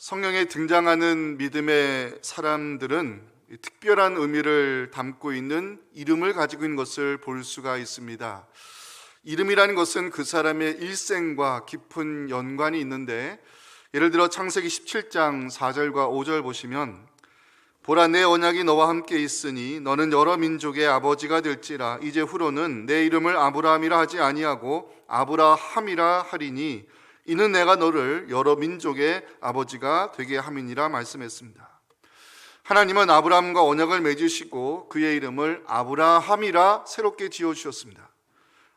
성경에 등장하는 믿음의 사람들은 특별한 의미를 담고 있는 이름을 가지고 있는 것을 볼 수가 있습니다. 이름이라는 것은 그 사람의 일생과 깊은 연관이 있는데, 예를 들어 창세기 17장 4절과 5절 보시면, 보라, 내 언약이 너와 함께 있으니 너는 여러 민족의 아버지가 될지라. 이제 후로는 내 이름을 아브라함이라 하지 아니하고 아브라함이라 하리니 이는 내가 너를 여러 민족의 아버지가 되게 함이니라 말씀했습니다. 하나님은 아브라함과 언약을 맺으시고 그의 이름을 아브라함이라 새롭게 지어주셨습니다.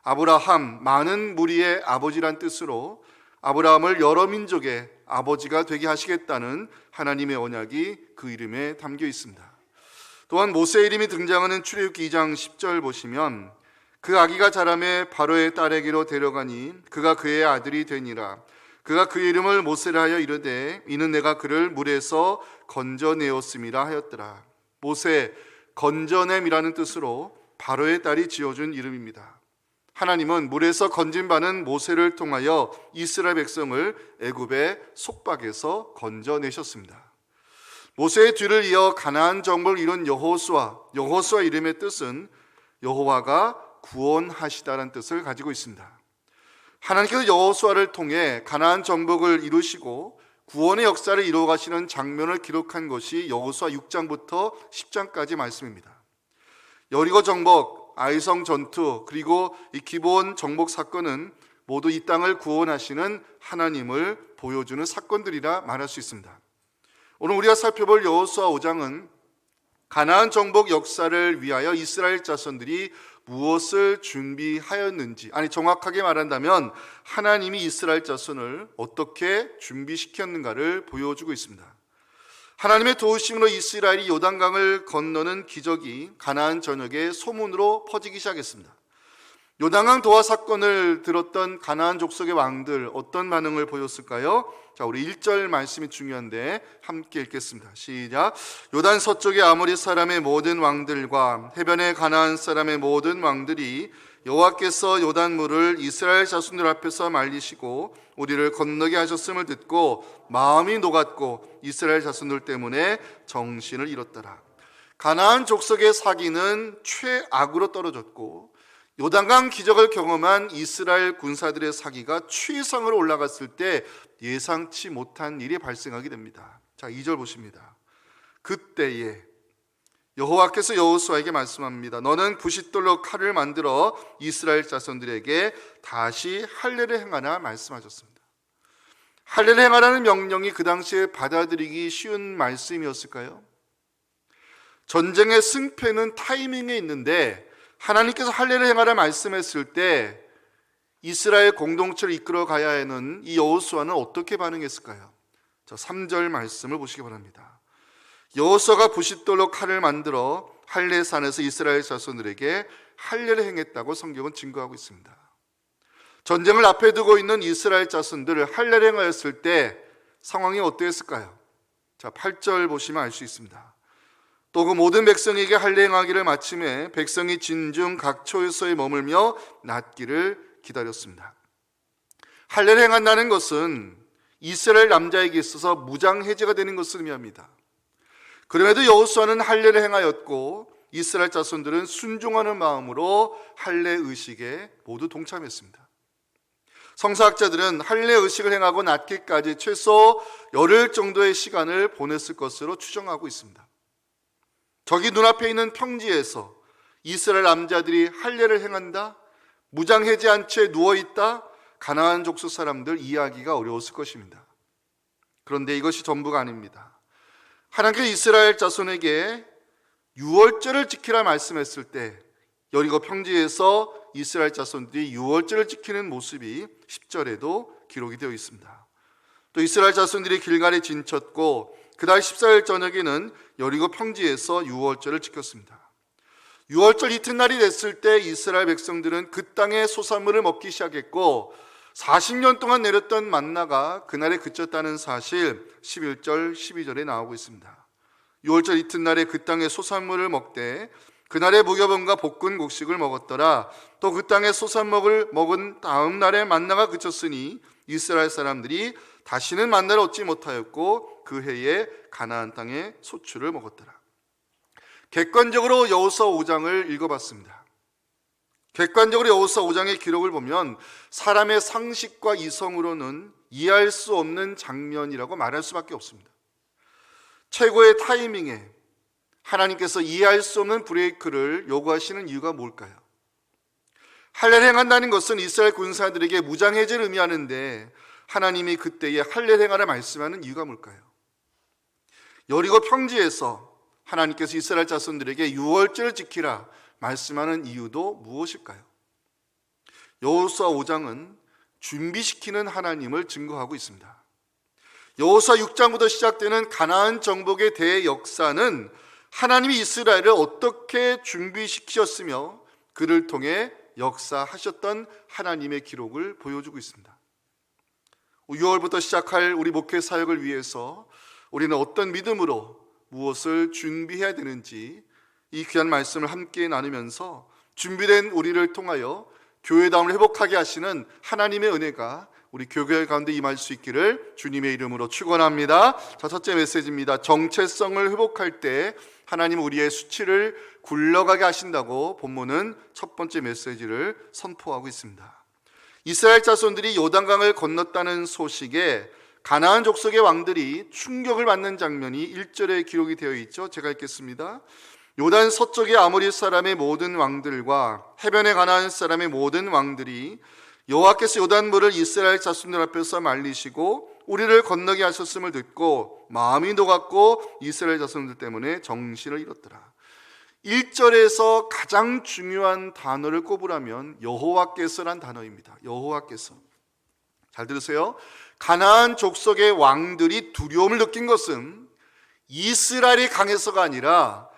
아브라함, 많은 무리의 아버지란 뜻으로 아브라함을 여러 민족의 아버지가 되게 하시겠다는 하나님의 언약이 그 이름에 담겨 있습니다. 또한 모세의 이름이 등장하는 출애굽기 2장 10절 보시면, 그 아기가 자라매 바로의 딸에게로 데려가니 그가 그의 아들이 되니라. 그가 그의 이름을 모세라 하여 이르되 이는 내가 그를 물에서 건져내었음이라 하였더라. 모세, 건져냄이라는 뜻으로 바로의 딸이 지어준 이름입니다. 하나님은 물에서 건진받은 모세를 통하여 이스라엘 백성을 애굽의 속박에서 건져내셨습니다. 모세의 뒤를 이어 가나안 정복을 이룬 여호수아 이름의 뜻은 여호와가 구원하시다라는 뜻을 가지고 있습니다. 하나님께서 여호수아를 통해 가나안 정복을 이루시고 구원의 역사를 이루어 가시는 장면을 기록한 것이 여호수아 6장부터 10장까지 말씀입니다. 여리고 정복, 아이성 전투, 그리고 이 기브온 정복 사건은 모두 이 땅을 구원하시는 하나님을 보여주는 사건들이라 말할 수 있습니다. 오늘 우리가 살펴볼 여호수아 5장은 가나안 정복 역사를 위하여 이스라엘 자손들이 무엇을 준비하였는지, 아니 정확하게 말한다면 하나님이 이스라엘 자손을 어떻게 준비시켰는가를 보여주고 있습니다. 하나님의 도우심으로 이스라엘이 요단강을 건너는 기적이 가나안 전역에 소문으로 퍼지기 시작했습니다. 요단강 도하 사건을 들었던 가나안 족속의 왕들 어떤 반응을 보였을까요? 자, 우리 1절 말씀이 중요한데 함께 읽겠습니다. 시작. 요단 서쪽의 아모리 사람의 모든 왕들과 해변의 가나안 사람의 모든 왕들이 여호와께서 요단물을 이스라엘 자손들 앞에서 말리시고 우리를 건너게 하셨음을 듣고 마음이 녹았고 이스라엘 자손들 때문에 정신을 잃었더라. 가나안 족속의 사기는 최악으로 떨어졌고 요단강 기적을 경험한 이스라엘 군사들의 사기가 최상으로 올라갔을 때 예상치 못한 일이 발생하게 됩니다. 자, 2절 보십니다. 그때에 여호와께서 여호수아에게 말씀합니다. 너는 부싯돌로 칼을 만들어 이스라엘 자손들에게 다시 할례를 행하라 말씀하셨습니다. 할례를 행하라는 명령이 그 당시에 받아들이기 쉬운 말씀이었을까요? 전쟁의 승패는 타이밍에 있는데 하나님께서 할례를 행하라 말씀했을 때 이스라엘 공동체를 이끌어 가야 하는 이 여호수아는 어떻게 반응했을까요? 자, 3절 말씀을 보시기 바랍니다. 여호수아가 부싯돌로 칼을 만들어 할례산에서 이스라엘 자손들에게 할례를 행했다고 성경은 증거하고 있습니다. 전쟁을 앞에 두고 있는 이스라엘 자손들을 할례를 행하였을 때 상황이 어땠을까요? 자, 8절 보시면 알 수 있습니다. 또 그 모든 백성에게 할례 행하기를 마침에 백성이 진중 각 초소에 머물며 낫기를 기다렸습니다. 할례를 행한다는 것은 이스라엘 남자에게 있어서 무장 해제가 되는 것을 의미합니다. 그럼에도 여호수아는 할례를 행하였고 이스라엘 자손들은 순종하는 마음으로 할례 의식에 모두 동참했습니다. 성서학자들은 할례 의식을 행하고 낫기까지 최소 열흘 정도의 시간을 보냈을 것으로 추정하고 있습니다. 저기 눈앞에 있는 평지에서 이스라엘 남자들이 할례를 행한다, 무장 해제한 채 누워있다, 가나안 족속 사람들 이해하기가 어려웠을 것입니다. 그런데 이것이 전부가 아닙니다. 하나님께서 이스라엘 자손에게 유월절을 지키라 말씀했을 때 여리고 평지에서 이스라엘 자손들이 유월절을 지키는 모습이 10절에도 기록이 되어 있습니다. 또 이스라엘 자손들이 길갈에 진쳤고 그달 14일 저녁에는 여리고 평지에서 유월절을 지켰습니다. 유월절 이튿날이 됐을 때 이스라엘 백성들은 그 땅의 소산물을 먹기 시작했고 40년 동안 내렸던 만나가 그날에 그쳤다는 사실 11절, 12절에 나오고 있습니다. 유월절 이튿날에 그 땅의 소산물을 먹되 그날에 무교병과 볶은 곡식을 먹었더라. 또 그 땅의 소산목을 먹은 다음 날에 만나가 그쳤으니 이스라엘 사람들이 다시는 만나를 얻지 못하였고 그 해에 가나안 땅에 소출을 먹었더라. 객관적으로 여호수아 5장을 읽어봤습니다. 객관적으로 여호수아 5장의 기록을 보면 사람의 상식과 이성으로는 이해할 수 없는 장면이라고 말할 수밖에 없습니다. 최고의 타이밍에 하나님께서 이해할 수 없는 브레이크를 요구하시는 이유가 뭘까요? 할례를 행한다는 것은 이스라엘 군사들에게 무장해제를 의미하는데 하나님이 그때에 할례를 행하라 말씀하는 이유가 뭘까요? 여리고 평지에서 하나님께서 이스라엘 자손들에게 유월절을 지키라 말씀하는 이유도 무엇일까요? 여호수아 5장은 준비시키는 하나님을 증거하고 있습니다. 여호수아 6장부터 시작되는 가나안 정복의 대역사는 하나님이 이스라엘을 어떻게 준비시키셨으며 그를 통해 역사하셨던 하나님의 기록을 보여주고 있습니다. 6월부터 시작할 우리 목회 사역을 위해서 우리는 어떤 믿음으로 무엇을 준비해야 되는지 이 귀한 말씀을 함께 나누면서 준비된 우리를 통하여 교회다움을 회복하게 하시는 하나님의 은혜가 우리 교회 가운데 임할 수 있기를 주님의 이름으로 축원합니다. 자, 첫째 메시지입니다. 정체성을 회복할 때 하나님은 우리의 수치를 굴러가게 하신다고 본문은 첫 번째 메시지를 선포하고 있습니다. 이스라엘 자손들이 요단강을 건넜다는 소식에 가나안 족속의 왕들이 충격을 받는 장면이 1절에 기록이 되어 있죠. 제가 읽겠습니다. 요단 서쪽의 아모리 사람의 모든 왕들과 해변의 가나안 사람의 모든 왕들이 여호와께서 요단물을 이스라엘 자손들 앞에서 말리시고 우리를 건너게 하셨음을 듣고 마음이 녹았고 이스라엘 자손들 때문에 정신을 잃었더라. 1절에서 가장 중요한 단어를 꼽으라면 여호와께서란 단어입니다. 여호와께서. 잘 들으세요. 가나안 족속의 왕들이 두려움을 느낀 것은 이스라엘이 강해서가 아니라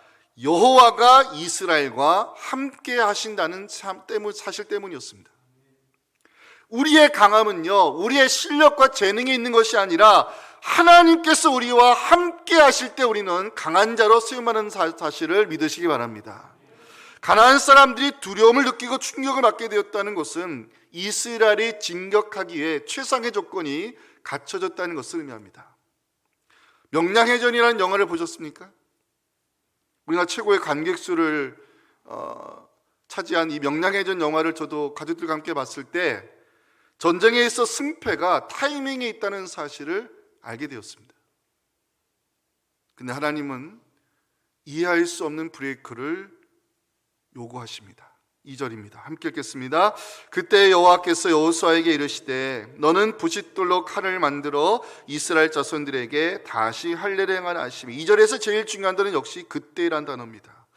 여호와가 이스라엘과 함께 하신다는 사실 때문이었습니다. 우리의 강함은요, 우리의 실력과 재능이 있는 것이 아니라 하나님께서 우리와 함께 하실 때 우리는 강한 자로 쓰임받는 사실을 믿으시기 바랍니다. 가나안 사람들이 두려움을 느끼고 충격을 받게 되었다는 것은 이스라엘이 진격하기에 최상의 조건이 갖춰졌다는 것을 의미합니다. 명량해전이라는 영화를 보셨습니까? 우리나라 최고의 관객수를 차지한 이 명량해전 영화를 저도 가족들과 함께 봤을 때 전쟁에 있어 승패가 타이밍에 있다는 사실을 알게 되었습니다. 근데 하나님은 이해할 수 없는 브레이크를 요구하십니다. 2절입니다. 함께 읽겠습니다. 그때 여호와께서 여호수아에게 이르시되 너는 부싯돌로 칼을 만들어 이스라엘 자손들에게 다시 할례를 행하라 하시며 2절에서 제일 중요한 단어는 역시 그때란 단어입니다.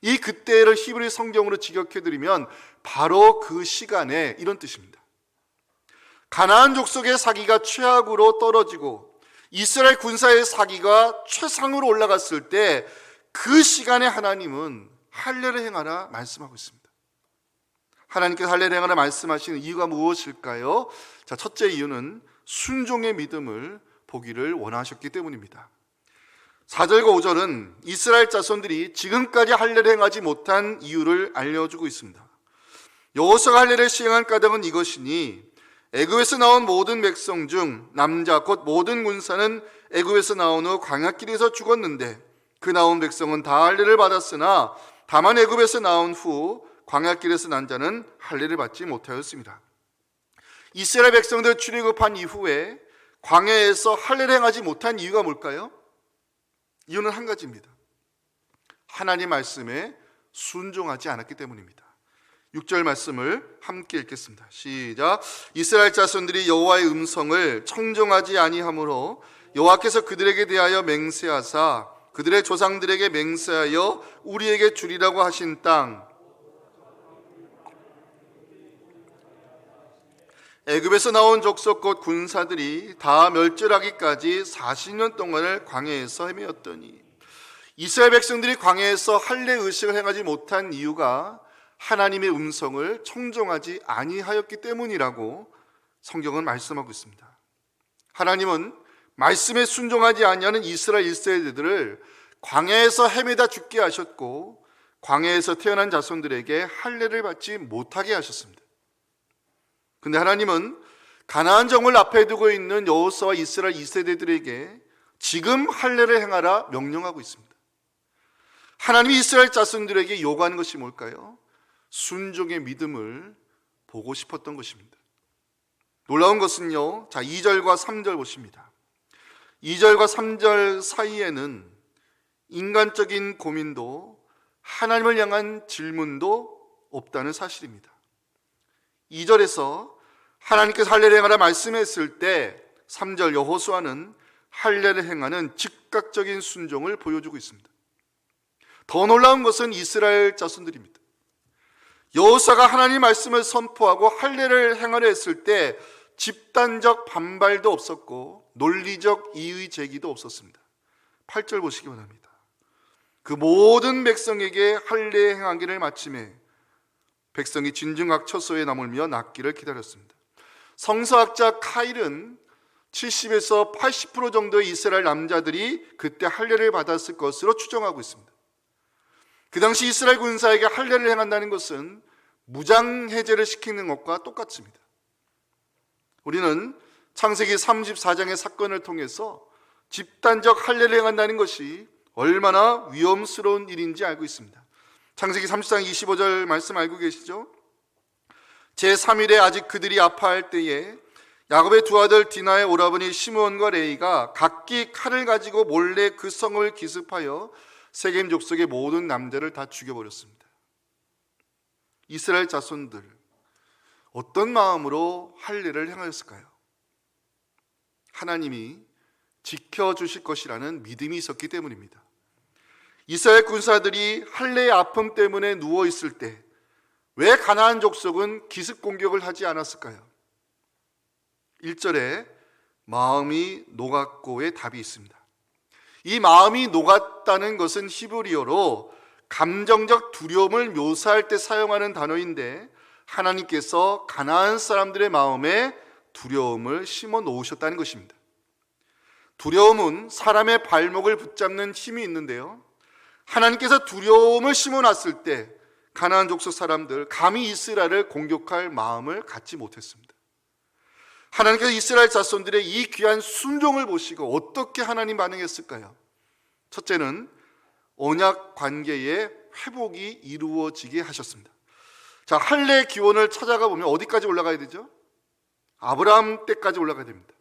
이 그때를 히브리 성경으로 직역해드리면 바로 그 시간에 이런 뜻입니다. 가나안 족속의 사기가 최악으로 떨어지고 이스라엘 군사의 사기가 최상으로 올라갔을 때 그 시간에 하나님은 할례를 행하라 말씀하고 있습니다. 하나님께서 할례를 행하라 말씀하시는 이유가 무엇일까요? 자, 첫째 이유는 순종의 믿음을 보기를 원하셨기 때문입니다. 4절과 5절은 이스라엘 자손들이 지금까지 할례를 행하지 못한 이유를 알려주고 있습니다. 여호수아가 할례를 시행한 까닭은 이것이니 애굽에서 나온 모든 백성 중 남자 곧 모든 군사는 애굽에서 나온 후 광야길에서 죽었는데 그 나온 백성은 다 할례를 받았으나 다만 애굽에서 나온 후 광야길에서 난 자는 할례를 받지 못하였습니다. 이스라엘 백성들 출애굽한 이후에 광야에서 할례를 행하지 못한 이유가 뭘까요? 이유는 한 가지입니다. 하나님 말씀에 순종하지 않았기 때문입니다. 6절 말씀을 함께 읽겠습니다. 시작. 이스라엘 자손들이 여호와의 음성을 청종하지 아니하므로 여호와께서 그들에게 대하여 맹세하사 그들의 조상들에게 맹세하여 우리에게 주리라고 하신 땅 애굽에서 나온 족속 곧 군사들이 다 멸절하기까지 40년 동안을 광야에서 헤매었더니 이스라엘 백성들이 광야에서 할례 의식을 행하지 못한 이유가 하나님의 음성을 청종하지 아니하였기 때문이라고 성경은 말씀하고 있습니다. 하나님은 말씀에 순종하지 아니하는 이스라엘 1세대들을 광야에서 헤매다 죽게 하셨고 광야에서 태어난 자손들에게 할례를 받지 못하게 하셨습니다. 근데 하나님은 가나안 정을 앞에 두고 있는 여호수아와 이스라엘 2세대들에게 지금 할례를 행하라 명령하고 있습니다. 하나님이 이스라엘 자손들에게 요구하는 것이 뭘까요? 순종의 믿음을 보고 싶었던 것입니다. 놀라운 것은요, 자 2절과 3절 보십니다. 2절과 3절 사이에는 인간적인 고민도 하나님을 향한 질문도 없다는 사실입니다. 2절에서 하나님께서 할례를 행하라 말씀했을 때 3절 여호수아는 할례를 행하는 즉각적인 순종을 보여주고 있습니다. 더 놀라운 것은 이스라엘 자손들입니다. 여호수아가 하나님 말씀을 선포하고 할례를 행하려 했을 때 집단적 반발도 없었고 논리적 이의 제기도 없었습니다. 8절 보시기 바랍니다. 그 모든 백성에게 할례 행하기를 마침에 백성이 진중학 처소에 나물며 낫기를 기다렸습니다. 성서학자 카일은 70에서 80% 정도의 이스라엘 남자들이 그때 할례를 받았을 것으로 추정하고 있습니다. 그 당시 이스라엘 군사에게 할례를 행한다는 것은 무장해제를 시키는 것과 똑같습니다. 우리는 창세기 34장의 사건을 통해서 집단적 할례를 행한다는 것이 얼마나 위험스러운 일인지 알고 있습니다. 창세기 30장 25절 말씀 알고 계시죠? 제3일에 아직 그들이 아파할 때에 야곱의 두 아들 디나의 오라버니 시므온과 레이가 각기 칼을 가지고 몰래 그 성을 기습하여 세겜 족속의 모든 남자를 다 죽여버렸습니다. 이스라엘 자손들 어떤 마음으로 할례를 행하였을까요? 하나님이 지켜주실 것이라는 믿음이 있었기 때문입니다. 이스라엘 군사들이 할례의 아픔 때문에 누워있을 때 왜 가나안 족속은 기습 공격을 하지 않았을까요? 1절에 마음이 녹았고의 답이 있습니다. 이 마음이 녹았다는 것은 히브리어로 감정적 두려움을 묘사할 때 사용하는 단어인데 하나님께서 가나안 사람들의 마음에 두려움을 심어 놓으셨다는 것입니다. 두려움은 사람의 발목을 붙잡는 힘이 있는데요, 하나님께서 두려움을 심어 놨을 때 가나안 족속 사람들 감히 이스라엘을 공격할 마음을 갖지 못했습니다. 하나님께서 이스라엘 자손들의 이 귀한 순종을 보시고 어떻게 하나님 반응했을까요? 첫째는 언약 관계의 회복이 이루어지게 하셨습니다. 자, 할례 기원을 찾아가 보면 어디까지 올라가야 되죠? 아브라함 때까지 올라가야 됩니다.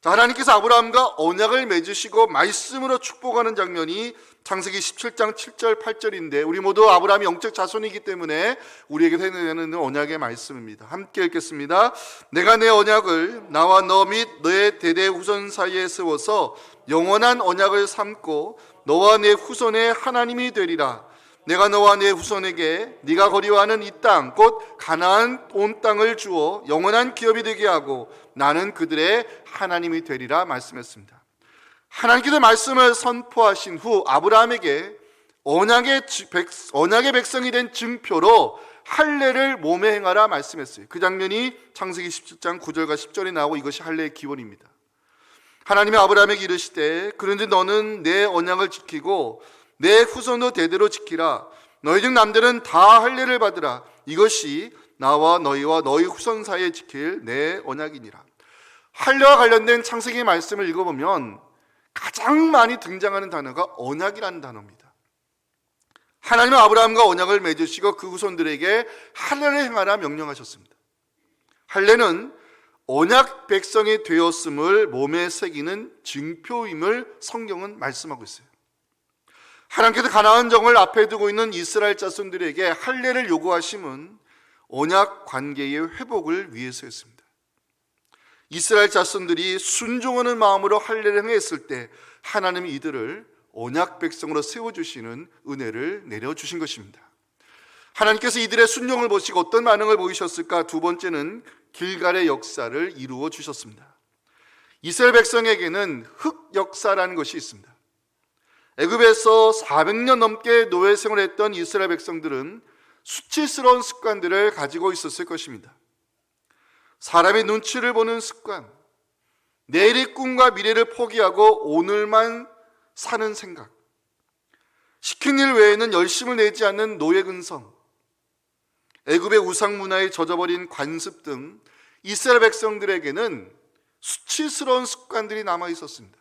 자, 하나님께서 아브라함과 언약을 맺으시고 말씀으로 축복하는 장면이 창세기 17장 7절 8절인데 우리 모두 아브라함이 영적 자손이기 때문에 우리에게 되는 언약의 말씀입니다. 함께 읽겠습니다. 내가 내 언약을 나와 너 및 너의 대대 후손 사이에 세워서 영원한 언약을 삼고 너와 내 후손의 하나님이 되리라. 내가 너와 내 후손에게 네가 거리워하는 이 땅 곧 가나안 온 땅을 주어 영원한 기업이 되게 하고 나는 그들의 하나님이 되리라 말씀했습니다. 하나님께서 말씀을 선포하신 후 아브라함에게 언약의 백성이 된 증표로 할례를 몸에 행하라 말씀했어요. 그 장면이 창세기 17장 9절과 10절에 나오고 이것이 할례의 기원입니다. 하나님이 아브라함에게 이르시되 그런즉 너는 내 언약을 지키고 내 후손도 대대로 지키라. 너희 중 남들은 다 할례를 받으라. 이것이 나와 너희와 너희 후손 사이에 지킬 내 언약이니라. 할례와 관련된 창세기 말씀을 읽어보면 가장 많이 등장하는 단어가 언약이라는 단어입니다. 하나님은 아브라함과 언약을 맺으시고 그 후손들에게 할례를 행하라 명령하셨습니다. 할례는 언약 백성이 되었음을 몸에 새기는 증표임을 성경은 말씀하고 있어요. 하나님께서 가나안 정을 앞에 두고 있는 이스라엘 자손들에게 할례를 요구하심은 언약 관계의 회복을 위해서였습니다. 이스라엘 자손들이 순종하는 마음으로 할례를 행했을 때 하나님이 이들을 언약 백성으로 세워주시는 은혜를 내려주신 것입니다. 하나님께서 이들의 순종을 보시고 어떤 반응을 보이셨을까? 두 번째는 길갈의 역사를 이루어 주셨습니다. 이스라엘 백성에게는 흑 역사라는 것이 있습니다. 애굽에서 400년 넘게 노예 생활했던 이스라엘 백성들은 수치스러운 습관들을 가지고 있었을 것입니다. 사람의 눈치를 보는 습관, 내일의 꿈과 미래를 포기하고 오늘만 사는 생각, 시킨 일 외에는 열심을 내지 않는 노예 근성, 애굽의 우상 문화에 젖어버린 관습 등 이스라엘 백성들에게는 수치스러운 습관들이 남아 있었습니다.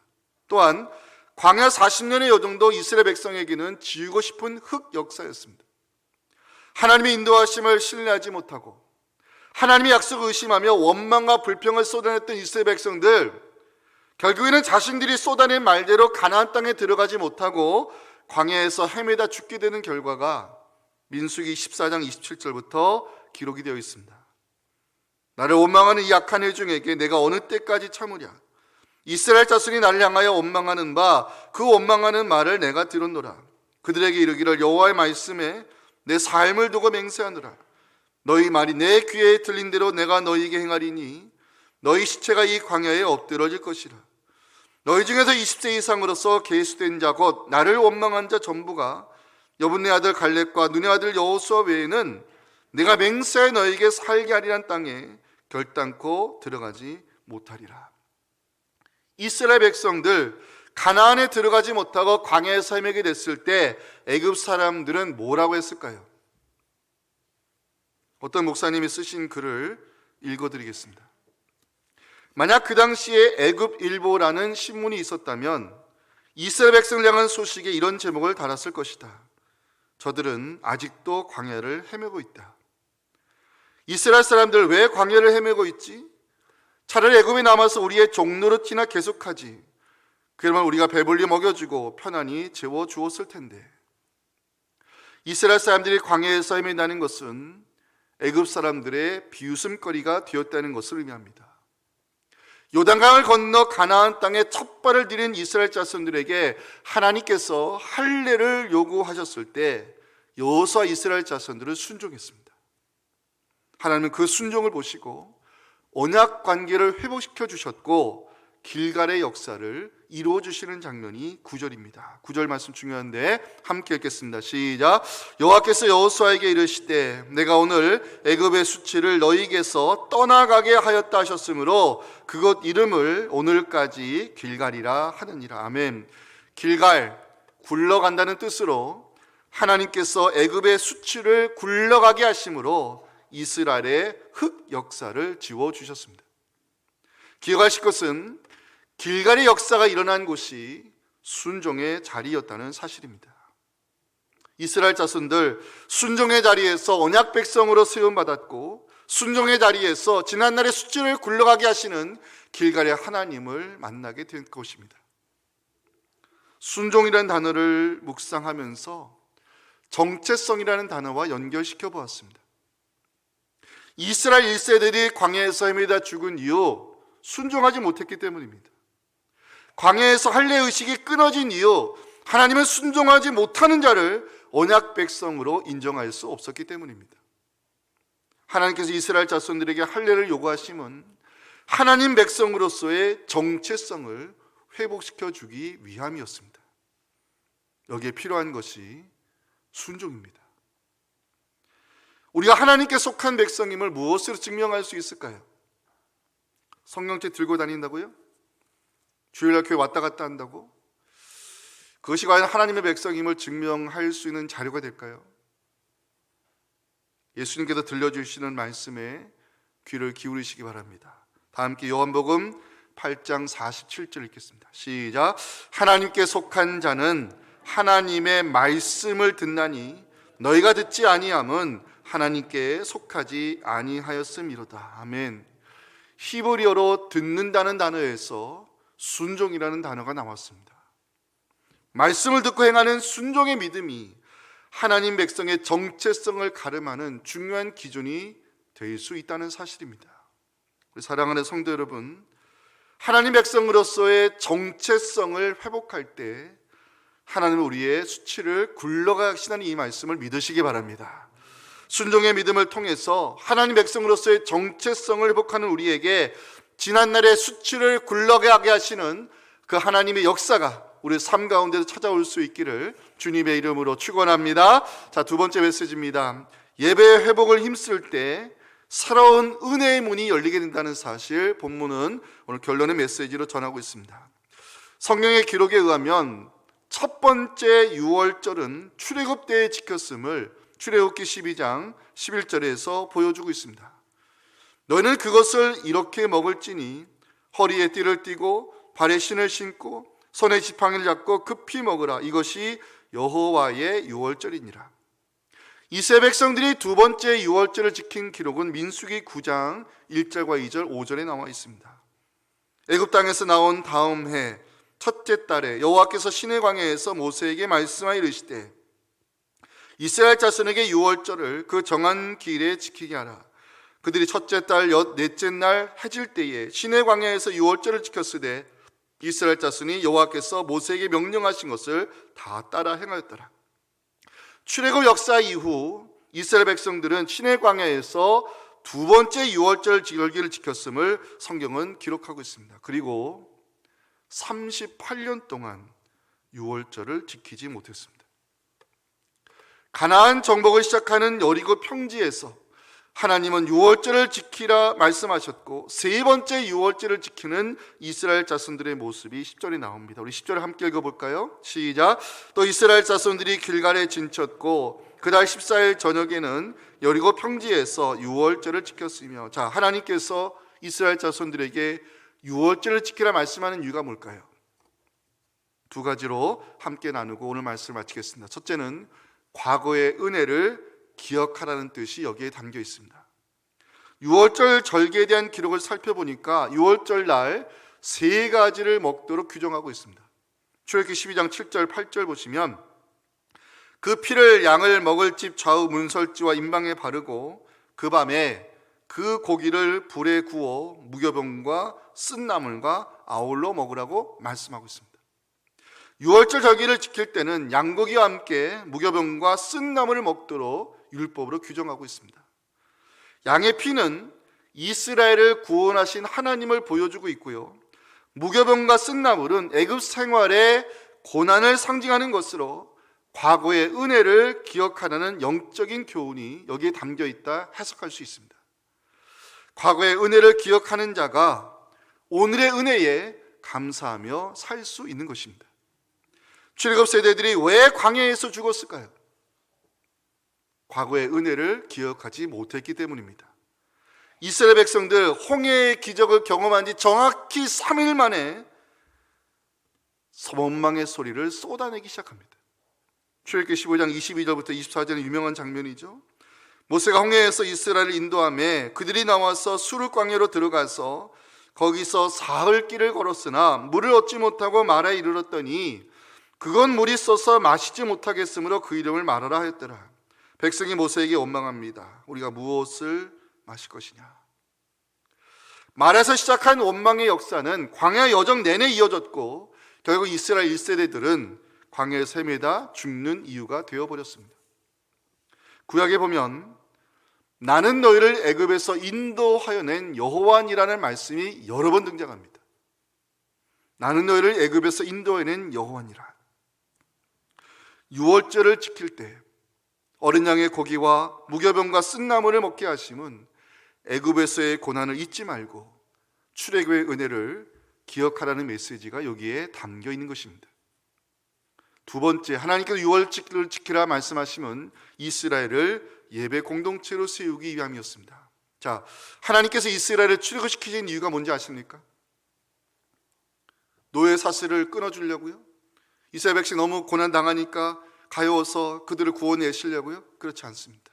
또한 광야 40년의 여정도 이스라엘 백성에게는 지우고 싶은 흑역사였습니다. 하나님의 인도하심을 신뢰하지 못하고 하나님의 약속을 의심하며 원망과 불평을 쏟아냈던 이스라엘 백성들, 결국에는 자신들이 쏟아낸 말대로 가나안 땅에 들어가지 못하고 광야에서 헤매다 죽게 되는 결과가 민수기 14장 27절부터 기록이 되어 있습니다. 나를 원망하는 이 약한 회중에게 내가 어느 때까지 참으랴. 이스라엘 자손이 나를 향하여 원망하는 바 그 원망하는 말을 내가 들었노라. 그들에게 이르기를 여호와의 말씀에 내 삶을 두고 맹세하노라. 너희 말이 내 귀에 들린 대로 내가 너희에게 행하리니 너희 시체가 이 광야에 엎드러질 것이라. 너희 중에서 20세 이상으로서 계수된 자 곧 나를 원망한 자 전부가 여분네 아들 갈렙과 눈의 아들 여호수아 외에는 내가 맹세하여 너희에게 살게 하리란 땅에 결단코 들어가지 못하리라. 이스라엘 백성들 가나안에 들어가지 못하고 광야에서 헤매게 됐을 때 애굽 사람들은 뭐라고 했을까요? 어떤 목사님이 쓰신 글을 읽어드리겠습니다. 만약 그 당시에 애굽일보라는 신문이 있었다면 이스라엘 백성을 향한 소식에 이런 제목을 달았을 것이다. 저들은 아직도 광야를 헤매고 있다. 이스라엘 사람들 왜 광야를 헤매고 있지? 차라리 애굽에 남아서 우리의 종노릇이나 계속하지. 그러면 우리가 배불리 먹여주고 편안히 재워주었을 텐데. 이스라엘 사람들이 광야에서 헤맨다는 것은 애굽 사람들의 비웃음거리가 되었다는 것을 의미합니다. 요단강을 건너 가나안 땅에 첫 발을 들인 이스라엘 자손들에게 하나님께서 할례를 요구하셨을 때 여호수아 이스라엘 자손들은 순종했습니다. 하나님은 그 순종을 보시고 언약 관계를 회복시켜 주셨고 길갈의 역사를 이루어 주시는 장면이 9절입니다. 9절 말씀 중요한데 함께 읽겠습니다. 시작. 여호와께서 여호수아에게 이르시되 내가 오늘 애굽의 수치를 너희에게서 떠나가게 하였다 하셨으므로 그곳 이름을 오늘까지 길갈이라 하느니라. 아멘. 길갈, 굴러간다는 뜻으로 하나님께서 애굽의 수치를 굴러가게 하심으로 이스라엘의 흑 역사를 지워주셨습니다. 기억하실 것은 길갈의 역사가 일어난 곳이 순종의 자리였다는 사실입니다. 이스라엘 자손들 순종의 자리에서 언약 백성으로 세움받았고 순종의 자리에서 지난날의 수치를 굴러가게 하시는 길갈의 하나님을 만나게 된 것입니다. 순종이라는 단어를 묵상하면서 정체성이라는 단어와 연결시켜 보았습니다. 이스라엘 1세들이 광야에서 헤매다 죽은 이유 순종하지 못했기 때문입니다. 광야에서 할례 의식이 끊어진 이유 하나님은 순종하지 못하는 자를 언약 백성으로 인정할 수 없었기 때문입니다. 하나님께서 이스라엘 자손들에게 할례를 요구하심은 하나님 백성으로서의 정체성을 회복시켜 주기 위함이었습니다. 여기에 필요한 것이 순종입니다. 우리가 하나님께 속한 백성임을 무엇으로 증명할 수 있을까요? 성경책 들고 다닌다고요? 주일날 교회 왔다 갔다 한다고? 그것이 과연 하나님의 백성임을 증명할 수 있는 자료가 될까요? 예수님께서 들려주시는 말씀에 귀를 기울이시기 바랍니다. 다 함께 요한복음 8장 47절 읽겠습니다. 시작. 하나님께 속한 자는 하나님의 말씀을 듣나니 너희가 듣지 아니함은 하나님께 속하지 아니하였음이로다. 아멘. 히브리어로 듣는다는 단어에서 순종이라는 단어가 나왔습니다. 말씀을 듣고 행하는 순종의 믿음이 하나님 백성의 정체성을 가름하는 중요한 기준이 될 수 있다는 사실입니다. 우리 사랑하는 성도 여러분, 하나님 백성으로서의 정체성을 회복할 때 하나님은 우리의 수치를 굴러가시다는 이 말씀을 믿으시기 바랍니다. 순종의 믿음을 통해서 하나님 백성으로서의 정체성을 회복하는 우리에게 지난날의 수치를 굴러가게 하시는 그 하나님의 역사가 우리 삶 가운데서 찾아올 수 있기를 주님의 이름으로 축원합니다. 자, 두 번째 메시지입니다. 예배의 회복을 힘쓸 때 새로운 은혜의 문이 열리게 된다는 사실, 본문은 오늘 결론의 메시지로 전하고 있습니다. 성경의 기록에 의하면 첫 번째 유월절은 출애굽 때에 지켰음을 출애굽기 12장 11절에서 보여주고 있습니다. 너희는 그것을 이렇게 먹을지니 허리에 띠를 띠고 발에 신을 신고 손에 지팡이를 잡고 급히 먹으라. 이것이 여호와의 유월절이니라. 이스라엘 백성들이 두 번째 유월절을 지킨 기록은 민수기 9장 1절과 2절, 5절에 나와 있습니다. 애굽 땅에서 나온 다음 해 첫째 달에 여호와께서 시내 광야에서 모세에게 말씀하여 이르시되 이스라엘 자손에게 유월절을 그 정한 기일에 지키게 하라. 그들이 첫째 달 넷째 날 해질 때에 시내 광야에서 유월절을 지켰으되 이스라엘 자손이 여호와께서 모세에게 명령하신 것을 다 따라 행하였더라. 출애굽 역사 이후 이스라엘 백성들은 시내 광야에서 두 번째 유월절 절기를 지켰음을 성경은 기록하고 있습니다. 그리고 38년 동안 유월절을 지키지 못했습니다. 가나안 정복을 시작하는 여리고 평지에서 하나님은 유월절을 지키라 말씀하셨고 세 번째 유월절을 지키는 이스라엘 자손들의 모습이 10절에 나옵니다. 우리 10절을 함께 읽어볼까요? 시작. 또 이스라엘 자손들이 길갈에 진쳤고 그달 14일 저녁에는 여리고 평지에서 유월절을 지켰으며, 자, 하나님께서 이스라엘 자손들에게 유월절을 지키라 말씀하는 이유가 뭘까요? 두 가지로 함께 나누고 오늘 말씀을 마치겠습니다. 첫째는 과거의 은혜를 기억하라는 뜻이 여기에 담겨 있습니다. 유월절 절기에 대한 기록을 살펴보니까 유월절 날 세 가지를 먹도록 규정하고 있습니다. 출애굽기 12장 7절 8절 보시면 그 피를 양을 먹을 집 좌우 문설지와 임방에 바르고 그 밤에 그 고기를 불에 구워 무교병과 쓴 나물과 아울러 먹으라고 말씀하고 있습니다. 유월절 절기를 지킬 때는 양고기와 함께 무교병과 쓴 나물을 먹도록 율법으로 규정하고 있습니다. 양의 피는 이스라엘을 구원하신 하나님을 보여주고 있고요, 무교병과 쓴 나물은 애굽 생활의 고난을 상징하는 것으로 과거의 은혜를 기억하라는 영적인 교훈이 여기에 담겨 있다 해석할 수 있습니다. 과거의 은혜를 기억하는 자가 오늘의 은혜에 감사하며 살 수 있는 것입니다. 출애굽 세대들이 왜 광야에서 죽었을까요? 과거의 은혜를 기억하지 못했기 때문입니다. 이스라엘 백성들 홍해의 기적을 경험한 지 정확히 3일 만에 원망의 소리를 쏟아내기 시작합니다. 출애굽기 15장 22절부터 24절은 유명한 장면이죠. 모세가 홍해에서 이스라엘을 인도하며 그들이 나와서 수르 광야로 들어가서 거기서 사흘 길을 걸었으나 물을 얻지 못하고 마라에 이르렀더니 그건 물이 써서 마시지 못하겠으므로 그 이름을 마라라 하였더라. 백성이 모세에게 원망합니다. 우리가 무엇을 마실 것이냐. 마라에서 시작한 원망의 역사는 광야 여정 내내 이어졌고 결국 이스라엘 1세대들은 광야에서 헤매다 죽는 이유가 되어버렸습니다. 구약에 보면 나는 너희를 애굽에서 인도하여 낸 여호와니라는 말씀이 여러 번 등장합니다. 나는 너희를 애굽에서 인도하여 낸 여호와니라. 유월절을 지킬 때 어린 양의 고기와 무교병과 쓴 나물을 먹게 하심은 애굽에서의 고난을 잊지 말고 출애굽의 은혜를 기억하라는 메시지가 여기에 담겨 있는 것입니다. 두 번째, 하나님께서 유월절을 지키라 말씀하심은 이스라엘을 예배 공동체로 세우기 위함이었습니다. 자, 하나님께서 이스라엘을 출애굽시키신 이유가 뭔지 아십니까? 노예 사슬을 끊어주려고요? 이스라엘 백성 너무 고난당하니까 가여워서 그들을 구원내시려고요? 그렇지 않습니다.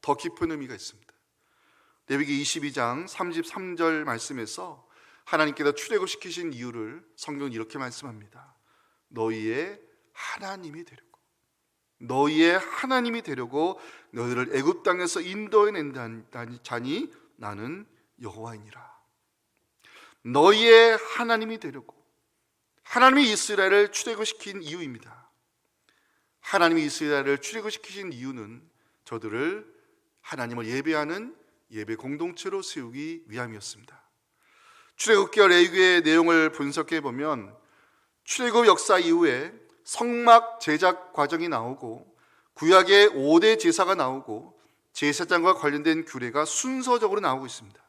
더 깊은 의미가 있습니다. 레위기 22장 33절 말씀에서 하나님께서 출애굽시키신 이유를 성경은 이렇게 말씀합니다. 너희의 하나님이 되려고, 너희의 하나님이 되려고 너희를 애굽 땅에서 인도해낸 자니 나는 여호와이니라. 너희의 하나님이 되려고, 하나님이 이스라엘을 출애굽시킨 이유입니다. 하나님이 이스라엘을 출애굽시키신 이유는 저들을 하나님을 예배하는 예배 공동체로 세우기 위함이었습니다. 출애굽기와 레위기의 내용을 분석해 보면 출애굽 역사 이후에 성막 제작 과정이 나오고 구약의 5대 제사가 나오고 제사장과 관련된 규례가 순서적으로 나오고 있습니다.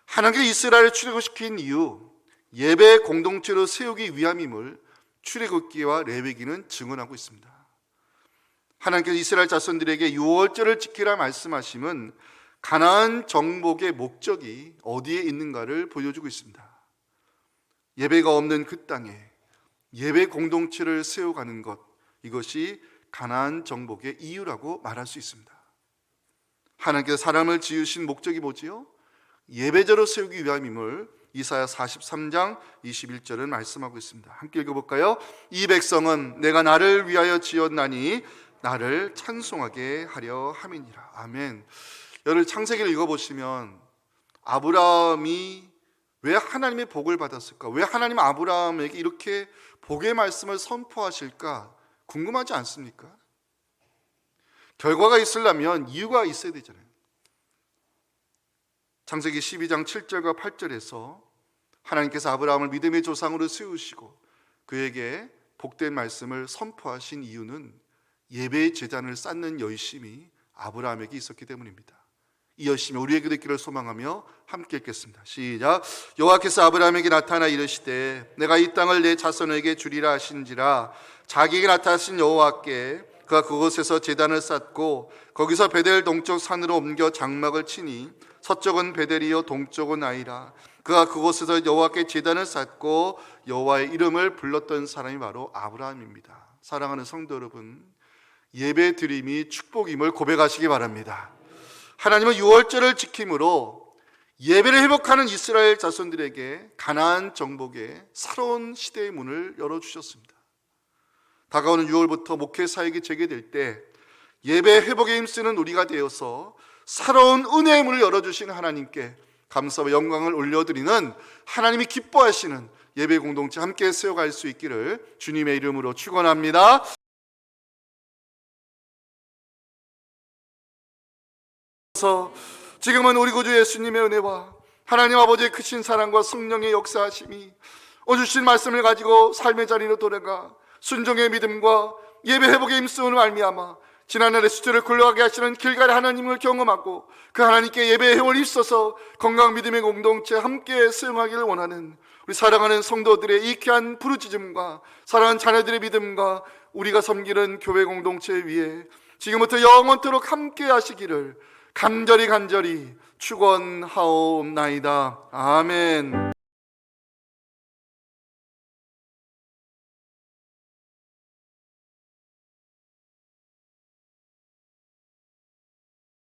하나님께서 이스라엘을 출애굽시킨 이유, 예배 공동체로 세우기 위함임을 출애굽기와 레위기는 증언하고 있습니다. 하나님께서 이스라엘 자손들에게 유월절을 지키라 말씀하심은 가나안 정복의 목적이 어디에 있는가를 보여주고 있습니다. 예배가 없는 그 땅에 예배 공동체를 세워가는 것, 이것이 가나안 정복의 이유라고 말할 수 있습니다. 하나님께서 사람을 지으신 목적이 뭐지요? 예배자로 세우기 위함임을 이사야 43장 21절은 말씀하고 있습니다. 함께 읽어볼까요? 이 백성은 내가 나를 위하여 지었나니 나를 찬송하게 하려 함이니라. 아멘. 여러분 창세기를 읽어보시면 아브라함이 왜 하나님의 복을 받았을까? 왜 하나님 아브라함에게 이렇게 복의 말씀을 선포하실까? 궁금하지 않습니까? 결과가 있으려면 이유가 있어야 되잖아요. 창세기 12장 7절과 8절에서 하나님께서 아브라함을 믿음의 조상으로 세우시고 그에게 복된 말씀을 선포하신 이유는 예배의 제단을 쌓는 열심이 아브라함에게 있었기 때문입니다. 이 열심이 우리에게도 있기를 소망하며 함께 읽겠습니다. 시작. 여호와께서 아브라함에게 나타나 이르시되 내가 이 땅을 내 자손에게 주리라 하신지라. 자기에게 나타나신 여호와께 그가 그곳에서 제단을 쌓고 거기서 베델 동쪽 산으로 옮겨 장막을 치니 서쪽은 베델이요 동쪽은 아이라. 그가 그곳에서 여호와께 제단을 쌓고 여호와의 이름을 불렀던 사람이 바로 아브라함입니다. 사랑하는 성도 여러분, 예배 드림이 축복임을 고백하시기 바랍니다. 하나님은 유월절을 지킴으로 예배를 회복하는 이스라엘 자손들에게 가나안 정복의 새로운 시대의 문을 열어주셨습니다. 다가오는 6월부터 목회 사역이 재개될 때 예배 회복에 힘쓰는 우리가 되어서 새로운 은혜의 문을 열어주신 하나님께 감사와 영광을 올려드리는, 하나님이 기뻐하시는 예배 공동체 함께 세워갈 수 있기를 주님의 이름으로 축원합니다. 지금은 우리 구주 예수님의 은혜와 하나님 아버지의 크신 사랑과 성령의 역사하심이 주신 말씀을 가지고 삶의 자리로 돌아가 순종의 믿음과 예배 회복에 힘쓰는 말미암아 지난날의 수치를 굴러가게 하시는 길갈의 하나님을 경험하고 그 하나님께 예배의 힘을 입어서 건강 믿음의 공동체 함께 수용하기를 원하는 우리 사랑하는 성도들의 이 귀한 부르짖음과 사랑하는 자녀들의 믿음과 우리가 섬기는 교회 공동체 위에 지금부터 영원토록 함께 하시기를 간절히 축원하옵나이다. 아멘.